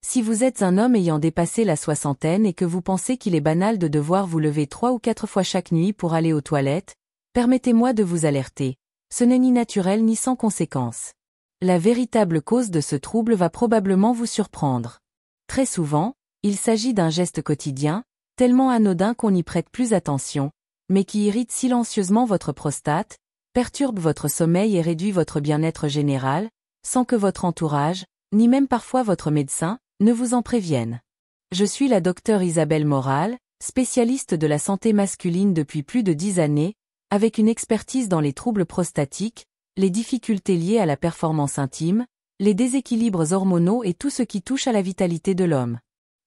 Si vous êtes un homme ayant dépassé la soixantaine et que vous pensez qu'il est banal de devoir vous lever 3 ou 4 fois chaque nuit pour aller aux toilettes, permettez-moi de vous alerter. Ce n'est ni naturel ni sans conséquence. La véritable cause de ce trouble va probablement vous surprendre. Très souvent, il s'agit d'un geste quotidien, tellement anodin qu'on n'y prête plus attention, mais qui irrite silencieusement votre prostate, perturbe votre sommeil et réduit votre bien-être général, sans que votre entourage, ni même parfois votre médecin, ne vous en prévienne. Je suis la docteure Isabelle Moral, spécialiste de la santé masculine depuis plus de 10 années, avec une expertise dans les troubles prostatiques, les difficultés liées à la performance intime, les déséquilibres hormonaux et tout ce qui touche à la vitalité de l'homme.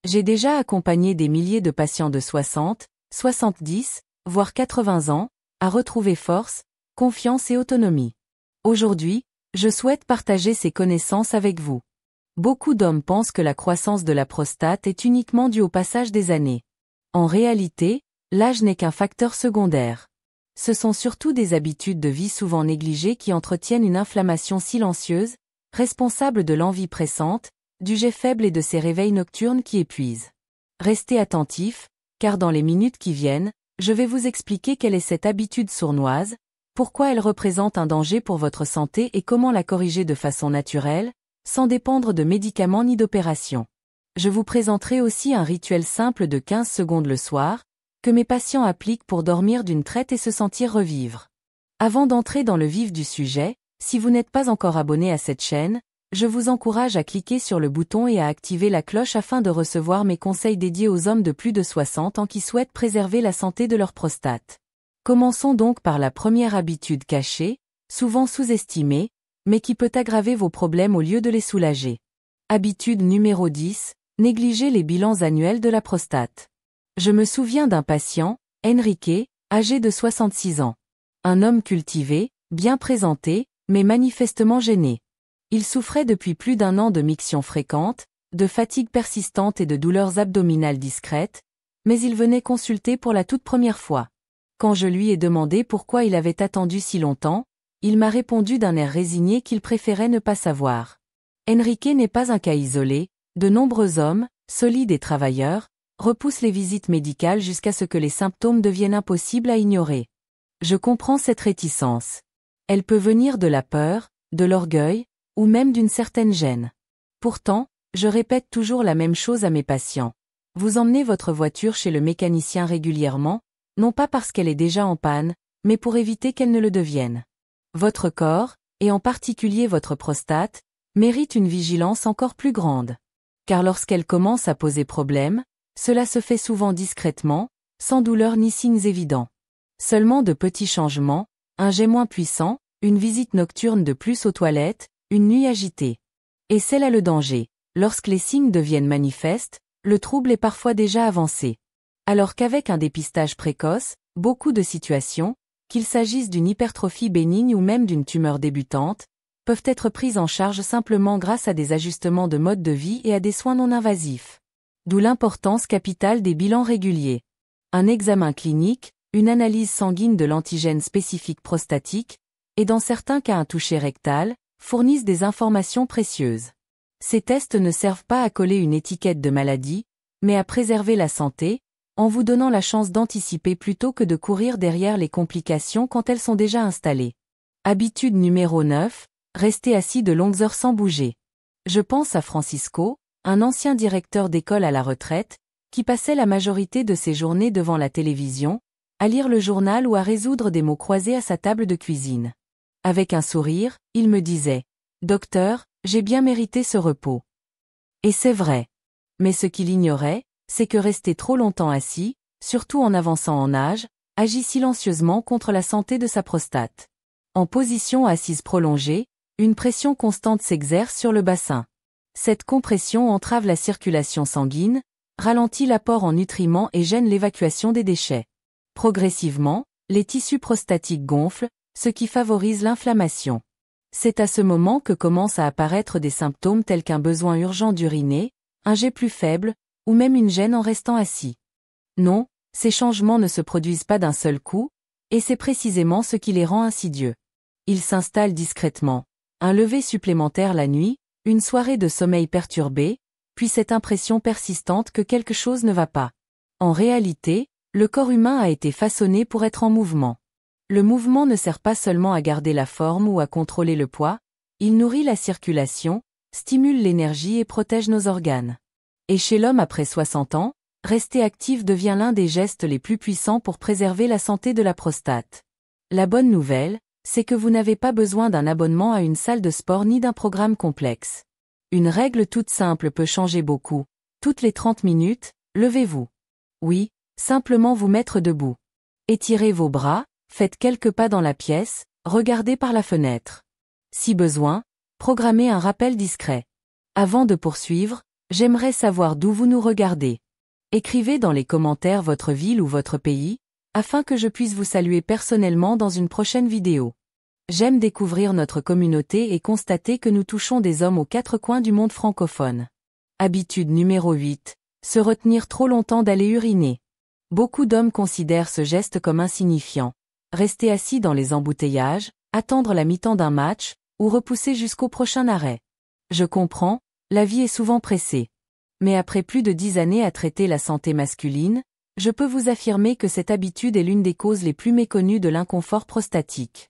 J'ai déjà accompagné des milliers de patients de 60, 70, voire 80 ans, à retrouver force, confiance et autonomie. Aujourd'hui, je souhaite partager ces connaissances avec vous. Beaucoup d'hommes pensent que la croissance de la prostate est uniquement due au passage des années. En réalité, l'âge n'est qu'un facteur secondaire. Ce sont surtout des habitudes de vie souvent négligées qui entretiennent une inflammation silencieuse, responsable de l'envie pressante, du jet faible et de ces réveils nocturnes qui épuisent. Restez attentifs, car dans les minutes qui viennent, je vais vous expliquer quelle est cette habitude sournoise, pourquoi elle représente un danger pour votre santé et comment la corriger de façon naturelle, sans dépendre de médicaments ni d'opérations. Je vous présenterai aussi un rituel simple de 15 secondes le soir, que mes patients appliquent pour dormir d'une traite et se sentir revivre. Avant d'entrer dans le vif du sujet, si vous n'êtes pas encore abonné à cette chaîne, je vous encourage à cliquer sur le bouton et à activer la cloche afin de recevoir mes conseils dédiés aux hommes de plus de 60 ans qui souhaitent préserver la santé de leur prostate. Commençons donc par la première habitude cachée, souvent sous-estimée, mais qui peut aggraver vos problèmes au lieu de les soulager. Habitude numéro 10, négliger les bilans annuels de la prostate. Je me souviens d'un patient, Enrique, âgé de 66 ans. Un homme cultivé, bien présenté, mais manifestement gêné. Il souffrait depuis plus d'1 an de mictions fréquentes, de fatigue persistante et de douleurs abdominales discrètes, mais il venait consulter pour la toute première fois. Quand je lui ai demandé pourquoi il avait attendu si longtemps, il m'a répondu d'un air résigné qu'il préférait ne pas savoir. Enrique n'est pas un cas isolé, de nombreux hommes, solides et travailleurs, repoussent les visites médicales jusqu'à ce que les symptômes deviennent impossibles à ignorer. Je comprends cette réticence. Elle peut venir de la peur, de l'orgueil, ou même d'une certaine gêne. Pourtant, je répète toujours la même chose à mes patients. Vous emmenez votre voiture chez le mécanicien régulièrement, non pas parce qu'elle est déjà en panne, mais pour éviter qu'elle ne le devienne. Votre corps, et en particulier votre prostate, mérite une vigilance encore plus grande. Car lorsqu'elle commence à poser problème, cela se fait souvent discrètement, sans douleur ni signes évidents. Seulement de petits changements, un jet moins puissant, une visite nocturne de plus aux toilettes, une nuit agitée. Et c'est là le danger. Lorsque les signes deviennent manifestes, le trouble est parfois déjà avancé. Alors qu'avec un dépistage précoce, beaucoup de situations, qu'il s'agisse d'une hypertrophie bénigne ou même d'une tumeur débutante, peuvent être prises en charge simplement grâce à des ajustements de mode de vie et à des soins non invasifs. D'où l'importance capitale des bilans réguliers. Un examen clinique, une analyse sanguine de l'antigène spécifique prostatique, et dans certains cas un toucher rectal, fournissent des informations précieuses. Ces tests ne servent pas à coller une étiquette de maladie, mais à préserver la santé, en vous donnant la chance d'anticiper plutôt que de courir derrière les complications quand elles sont déjà installées. Habitude numéro 9, rester assis de longues heures sans bouger. Je pense à Francisco, un ancien directeur d'école à la retraite, qui passait la majorité de ses journées devant la télévision, à lire le journal ou à résoudre des mots croisés à sa table de cuisine. Avec un sourire, il me disait « Docteur, j'ai bien mérité ce repos. » Et c'est vrai. Mais ce qu'il ignorait, c'est que rester trop longtemps assis, surtout en avançant en âge, agit silencieusement contre la santé de sa prostate. En position assise prolongée, une pression constante s'exerce sur le bassin. Cette compression entrave la circulation sanguine, ralentit l'apport en nutriments et gêne l'évacuation des déchets. Progressivement, les tissus prostatiques gonflent, ce qui favorise l'inflammation. C'est à ce moment que commencent à apparaître des symptômes tels qu'un besoin urgent d'uriner, un jet plus faible, ou même une gêne en restant assis. Non, ces changements ne se produisent pas d'un seul coup, et c'est précisément ce qui les rend insidieux. Ils s'installent discrètement. Un lever supplémentaire la nuit, une soirée de sommeil perturbé, puis cette impression persistante que quelque chose ne va pas. En réalité, le corps humain a été façonné pour être en mouvement. Le mouvement ne sert pas seulement à garder la forme ou à contrôler le poids, il nourrit la circulation, stimule l'énergie et protège nos organes. Et chez l'homme après 60 ans, rester actif devient l'un des gestes les plus puissants pour préserver la santé de la prostate. La bonne nouvelle, c'est que vous n'avez pas besoin d'un abonnement à une salle de sport ni d'un programme complexe. Une règle toute simple peut changer beaucoup. Toutes les 30 minutes, levez-vous. Oui, simplement vous mettre debout. Étirez vos bras, faites quelques pas dans la pièce, regardez par la fenêtre. Si besoin, programmez un rappel discret. Avant de poursuivre, j'aimerais savoir d'où vous nous regardez. Écrivez dans les commentaires votre ville ou votre pays, afin que je puisse vous saluer personnellement dans une prochaine vidéo. J'aime découvrir notre communauté et constater que nous touchons des hommes aux quatre coins du monde francophone. Habitude numéro 8. Se retenir trop longtemps d'aller uriner. Beaucoup d'hommes considèrent ce geste comme insignifiant. Rester assis dans les embouteillages, attendre la mi-temps d'un match, ou repousser jusqu'au prochain arrêt. Je comprends, la vie est souvent pressée. Mais après plus de 10 années à traiter la santé masculine, je peux vous affirmer que cette habitude est l'une des causes les plus méconnues de l'inconfort prostatique.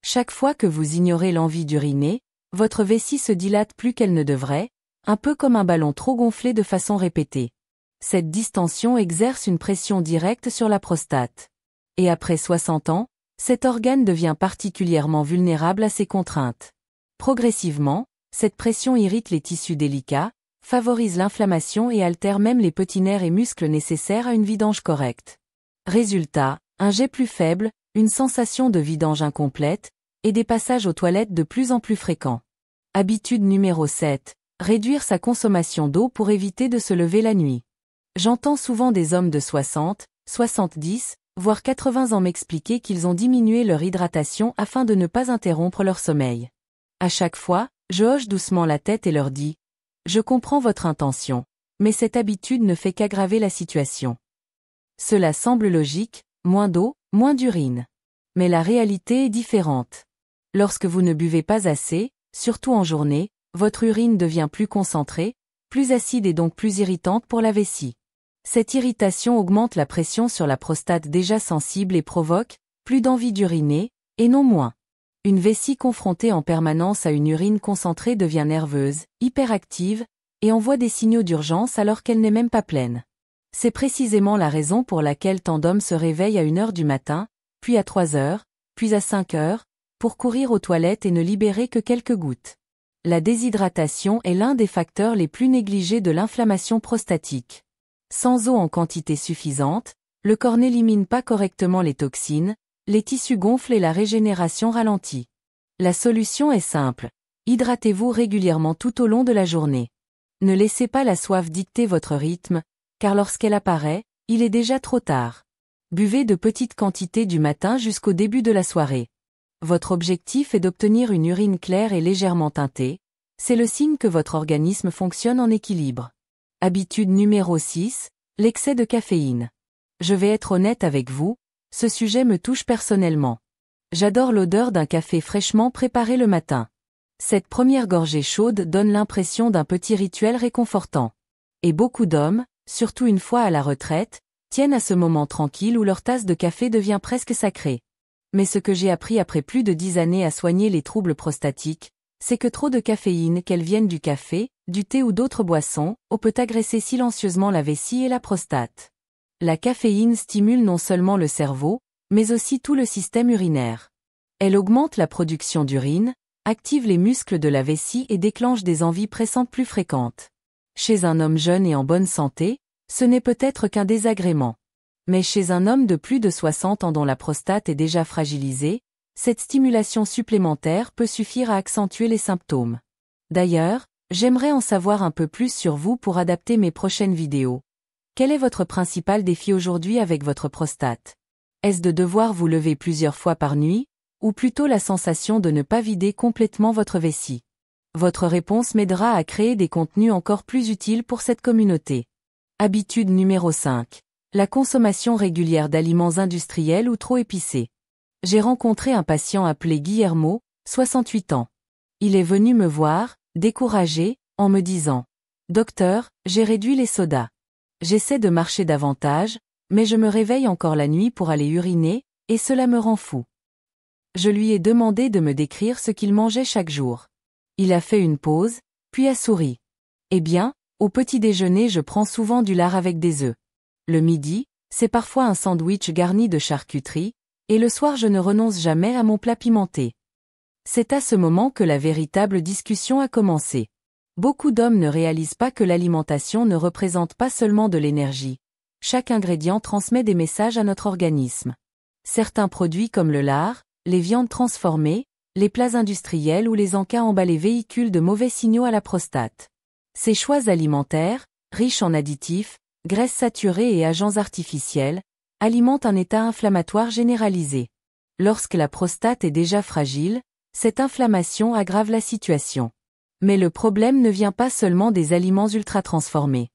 Chaque fois que vous ignorez l'envie d'uriner, votre vessie se dilate plus qu'elle ne devrait, un peu comme un ballon trop gonflé de façon répétée. Cette distension exerce une pression directe sur la prostate. Et après 60 ans, cet organe devient particulièrement vulnérable à ces contraintes. Progressivement, cette pression irrite les tissus délicats, favorise l'inflammation et altère même les petits nerfs et muscles nécessaires à une vidange correcte. Résultat, un jet plus faible, une sensation de vidange incomplète, et des passages aux toilettes de plus en plus fréquents. Habitude numéro 7. Réduire sa consommation d'eau pour éviter de se lever la nuit. J'entends souvent des hommes de 60, 70, voire 80 ans m'expliquer qu'ils ont diminué leur hydratation afin de ne pas interrompre leur sommeil. À chaque fois, je hoche doucement la tête et leur dis « Je comprends votre intention, mais cette habitude ne fait qu'aggraver la situation. » Cela semble logique, moins d'eau, moins d'urine. Mais la réalité est différente. Lorsque vous ne buvez pas assez, surtout en journée, votre urine devient plus concentrée, plus acide et donc plus irritante pour la vessie. Cette irritation augmente la pression sur la prostate déjà sensible et provoque plus d'envie d'uriner, et non moins. Une vessie confrontée en permanence à une urine concentrée devient nerveuse, hyperactive, et envoie des signaux d'urgence alors qu'elle n'est même pas pleine. C'est précisément la raison pour laquelle tant d'hommes se réveillent à 1h du matin, puis à 3h, puis à 5h, pour courir aux toilettes et ne libérer que quelques gouttes. La déshydratation est l'un des facteurs les plus négligés de l'inflammation prostatique. Sans eau en quantité suffisante, le corps n'élimine pas correctement les toxines, les tissus gonflent et la régénération ralentit. La solution est simple. Hydratez-vous régulièrement tout au long de la journée. Ne laissez pas la soif dicter votre rythme, car lorsqu'elle apparaît, il est déjà trop tard. Buvez de petites quantités du matin jusqu'au début de la soirée. Votre objectif est d'obtenir une urine claire et légèrement teintée. C'est le signe que votre organisme fonctionne en équilibre. Habitude numéro 6, l'excès de caféine. Je vais être honnête avec vous, ce sujet me touche personnellement. J'adore l'odeur d'un café fraîchement préparé le matin. Cette première gorgée chaude donne l'impression d'un petit rituel réconfortant. Et beaucoup d'hommes, surtout une fois à la retraite, tiennent à ce moment tranquille où leur tasse de café devient presque sacrée. Mais ce que j'ai appris après plus de 10 années à soigner les troubles prostatiques, c'est que trop de caféine, qu'elle vienne du café, du thé ou d'autres boissons, peut agresser silencieusement la vessie et la prostate. La caféine stimule non seulement le cerveau, mais aussi tout le système urinaire. Elle augmente la production d'urine, active les muscles de la vessie et déclenche des envies pressantes plus fréquentes. Chez un homme jeune et en bonne santé, ce n'est peut-être qu'un désagrément. Mais chez un homme de plus de 60 ans dont la prostate est déjà fragilisée, cette stimulation supplémentaire peut suffire à accentuer les symptômes. D'ailleurs, j'aimerais en savoir un peu plus sur vous pour adapter mes prochaines vidéos. Quel est votre principal défi aujourd'hui avec votre prostate? Est-ce de devoir vous lever plusieurs fois par nuit, ou plutôt la sensation de ne pas vider complètement votre vessie? Votre réponse m'aidera à créer des contenus encore plus utiles pour cette communauté. Habitude numéro 5. La consommation régulière d'aliments industriels ou trop épicés. J'ai rencontré un patient appelé Guillermo, 68 ans. Il est venu me voir, découragé, en me disant Docteur, j'ai réduit les sodas. J'essaie de marcher davantage, mais je me réveille encore la nuit pour aller uriner, et cela me rend fou. Je lui ai demandé de me décrire ce qu'il mangeait chaque jour. Il a fait une pause, puis a souri. Eh bien, au petit déjeuner je prends souvent du lard avec des œufs. Le midi, c'est parfois un sandwich garni de charcuterie, et le soir je ne renonce jamais à mon plat pimenté. C'est à ce moment que la véritable discussion a commencé. Beaucoup d'hommes ne réalisent pas que l'alimentation ne représente pas seulement de l'énergie. Chaque ingrédient transmet des messages à notre organisme. Certains produits comme le lard, les viandes transformées, les plats industriels ou les encas emballés véhiculent de mauvais signaux à la prostate. Ces choix alimentaires, riches en additifs, graisses saturées et agents artificiels, alimentent un état inflammatoire généralisé. Lorsque la prostate est déjà fragile, cette inflammation aggrave la situation. Mais le problème ne vient pas seulement des aliments ultra-transformés.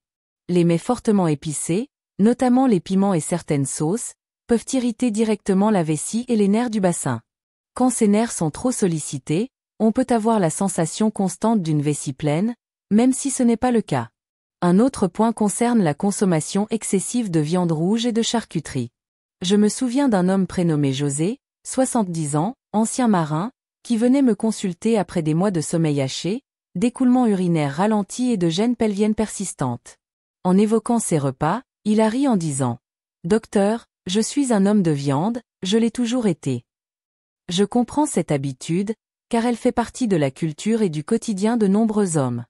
Les mets fortement épicés, notamment les piments et certaines sauces, peuvent irriter directement la vessie et les nerfs du bassin. Quand ces nerfs sont trop sollicités, on peut avoir la sensation constante d'une vessie pleine, même si ce n'est pas le cas. Un autre point concerne la consommation excessive de viande rouge et de charcuterie. Je me souviens d'un homme prénommé José, 70 ans, ancien marin, qui venait me consulter après des mois de sommeil haché, d'écoulement urinaire ralenti et de gêne pelvienne persistante. En évoquant ses repas, il a ri en disant « Docteur, je suis un homme de viande, je l'ai toujours été. » Je comprends cette habitude, car elle fait partie de la culture et du quotidien de nombreux hommes.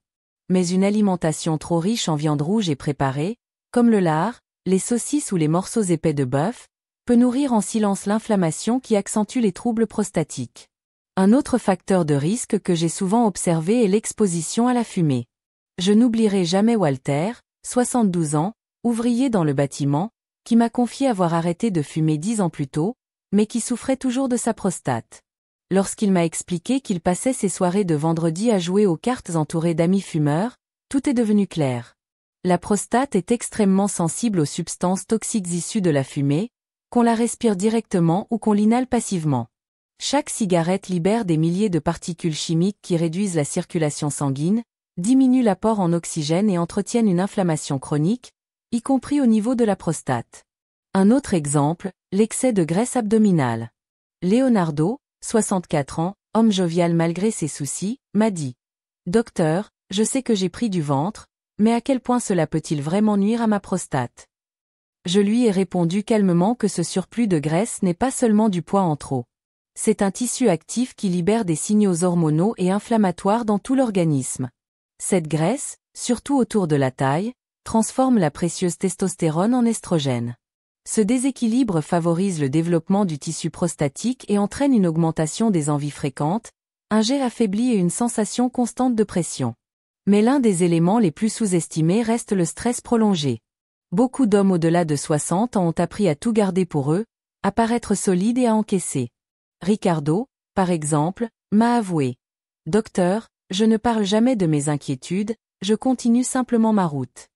Mais une alimentation trop riche en viande rouge et préparée, comme le lard, les saucisses ou les morceaux épais de bœuf, peut nourrir en silence l'inflammation qui accentue les troubles prostatiques. Un autre facteur de risque que j'ai souvent observé est l'exposition à la fumée. Je n'oublierai jamais Walter, 72 ans, ouvrier dans le bâtiment, qui m'a confié avoir arrêté de fumer 10 ans plus tôt, mais qui souffrait toujours de sa prostate. Lorsqu'il m'a expliqué qu'il passait ses soirées de vendredi à jouer aux cartes entouré d'amis fumeurs, tout est devenu clair. La prostate est extrêmement sensible aux substances toxiques issues de la fumée, qu'on la respire directement ou qu'on l'inhale passivement. Chaque cigarette libère des milliers de particules chimiques qui réduisent la circulation sanguine, diminuent l'apport en oxygène et entretiennent une inflammation chronique, y compris au niveau de la prostate. Un autre exemple, l'excès de graisse abdominale. Leonardo, 64 ans, homme jovial malgré ses soucis, m'a dit « Docteur, je sais que j'ai pris du ventre, mais à quel point cela peut-il vraiment nuire à ma prostate ?» Je lui ai répondu calmement que ce surplus de graisse n'est pas seulement du poids en trop. C'est un tissu actif qui libère des signaux hormonaux et inflammatoires dans tout l'organisme. Cette graisse, surtout autour de la taille, transforme la précieuse testostérone en estrogène. Ce déséquilibre favorise le développement du tissu prostatique et entraîne une augmentation des envies fréquentes, un jet affaibli et une sensation constante de pression. Mais l'un des éléments les plus sous-estimés reste le stress prolongé. Beaucoup d'hommes au-delà de 60 ans ont appris à tout garder pour eux, à paraître solides et à encaisser. Ricardo, par exemple, m'a avoué « Docteur, je ne parle jamais de mes inquiétudes, je continue simplement ma route. »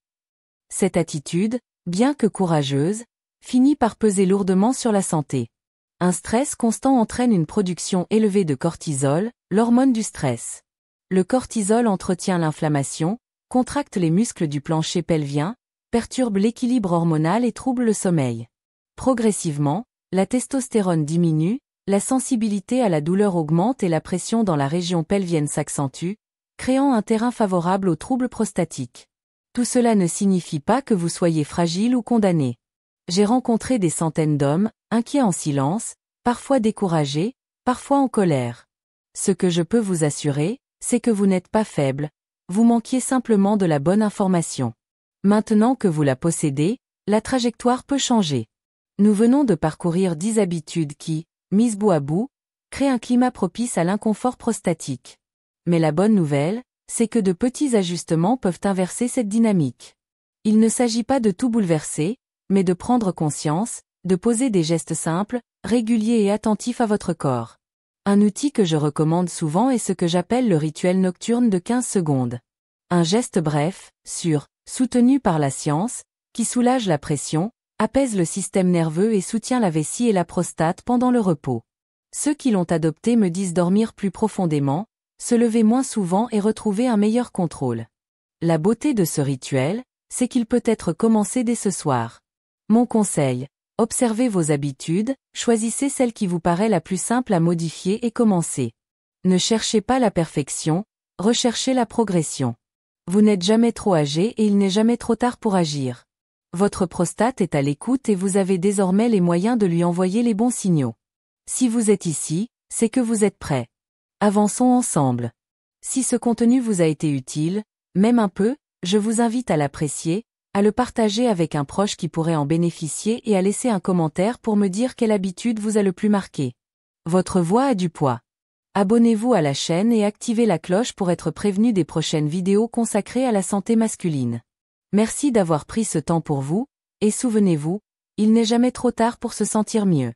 Cette attitude, bien que courageuse, finit par peser lourdement sur la santé. Un stress constant entraîne une production élevée de cortisol, l'hormone du stress. Le cortisol entretient l'inflammation, contracte les muscles du plancher pelvien, perturbe l'équilibre hormonal et trouble le sommeil. Progressivement, la testostérone diminue, la sensibilité à la douleur augmente et la pression dans la région pelvienne s'accentue, créant un terrain favorable aux troubles prostatiques. Tout cela ne signifie pas que vous soyez fragile ou condamné. J'ai rencontré des centaines d'hommes, inquiets en silence, parfois découragés, parfois en colère. Ce que je peux vous assurer, c'est que vous n'êtes pas faible, vous manquiez simplement de la bonne information. Maintenant que vous la possédez, la trajectoire peut changer. Nous venons de parcourir 10 habitudes qui, mises bout à bout, créent un climat propice à l'inconfort prostatique. Mais la bonne nouvelle, c'est que de petits ajustements peuvent inverser cette dynamique. Il ne s'agit pas de tout bouleverser, mais de prendre conscience, de poser des gestes simples, réguliers et attentifs à votre corps. Un outil que je recommande souvent est ce que j'appelle le rituel nocturne de 15 secondes. Un geste bref, sûr, soutenu par la science, qui soulage la pression, apaise le système nerveux et soutient la vessie et la prostate pendant le repos. Ceux qui l'ont adopté me disent dormir plus profondément, se lever moins souvent et retrouver un meilleur contrôle. La beauté de ce rituel, c'est qu'il peut être commencé dès ce soir. Mon conseil, observez vos habitudes, choisissez celle qui vous paraît la plus simple à modifier et commencez. Ne cherchez pas la perfection, recherchez la progression. Vous n'êtes jamais trop âgé et il n'est jamais trop tard pour agir. Votre prostate est à l'écoute et vous avez désormais les moyens de lui envoyer les bons signaux. Si vous êtes ici, c'est que vous êtes prêt. Avançons ensemble. Si ce contenu vous a été utile, même un peu, je vous invite à l'apprécier, à le partager avec un proche qui pourrait en bénéficier et à laisser un commentaire pour me dire quelle habitude vous a le plus marqué. Votre voix a du poids. Abonnez-vous à la chaîne et activez la cloche pour être prévenu des prochaines vidéos consacrées à la santé masculine. Merci d'avoir pris ce temps pour vous, et souvenez-vous, il n'est jamais trop tard pour se sentir mieux.